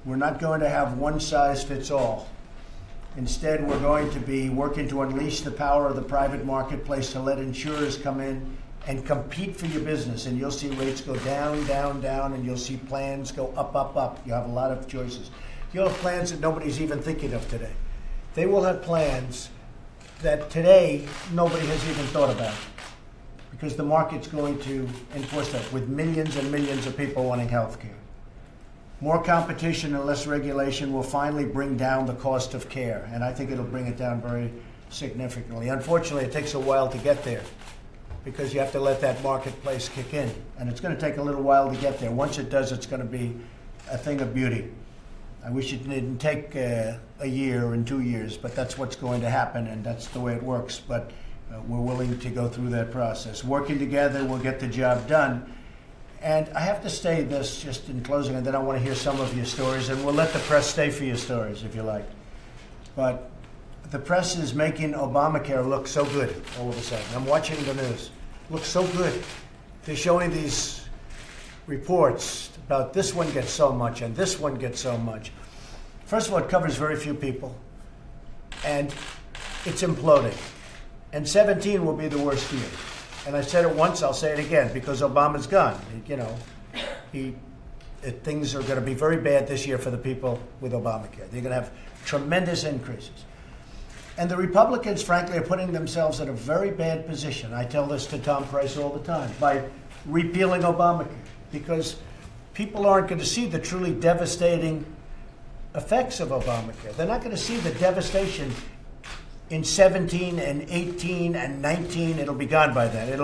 We're not going to have one size fits all. Instead, we're going to be working to unleash the power of the private marketplace to let insurers come in and compete for your business. And you'll see rates go down, down, down, and you'll see plans go up, up, up. You have a lot of choices. You'll have plans that nobody's even thinking of today. They will have plans that today nobody has even thought about, because the market's going to enforce that with millions and millions of people wanting health care. More competition and less regulation will finally bring down the cost of care, and I think it'll bring it down very significantly. Unfortunately, it takes a while to get there because you have to let that marketplace kick in, and it's going to take a little while to get there. Once it does, it's going to be a thing of beauty. I wish it didn't take a year and 2 years, but that's what's going to happen, and that's the way it works. But we're willing to go through that process. Working together, we'll get the job done. And I have to say this just in closing, and then I want to hear some of your stories, and we'll let the press stay for your stories if you like. But the press is making Obamacare look so good all of a sudden. I'm watching the news. It looks so good. They're showing these reports about this one gets so much and this one gets so much. First of all, it covers very few people, and it's imploding. And 17 will be the worst year. And I said it once, I'll say it again, because Obama's gone. You know, things are going to be very bad this year for the people with Obamacare. They're going to have tremendous increases. And the Republicans, frankly, are putting themselves in a very bad position. I tell this to Tom Price all the time, by repealing Obamacare, because people aren't going to see the truly devastating effects of Obamacare. They're not going to see the devastation in 17 and 18 and 19. It'll be gone by then.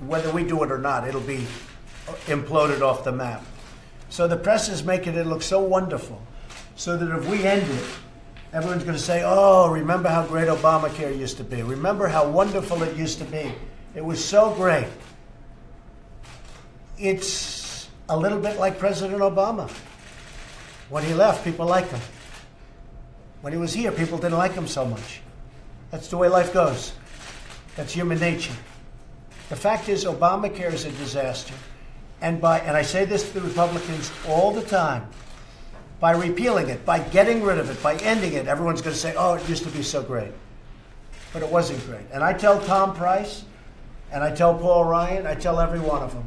Whether we do it or not, it'll be imploded off the map. So the press is making it look so wonderful, so that if we end it, everyone's going to say, oh, remember how great Obamacare used to be. Remember how wonderful it used to be. It was so great. It's a little bit like President Obama. When he left, people liked him. When he was here, people didn't like him so much. That's the way life goes. That's human nature. The fact is, Obamacare is a disaster. And I say this to the Republicans all the time, by repealing it, by getting rid of it, by ending it, everyone's going to say, oh, it used to be so great. But it wasn't great. And I tell Tom Price, and I tell Paul Ryan, I tell every one of them,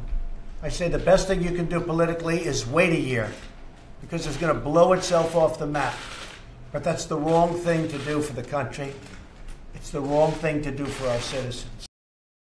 I say the best thing you can do politically is wait a year, because it's going to blow itself off the map. But that's the wrong thing to do for the country. It's the wrong thing to do for our citizens.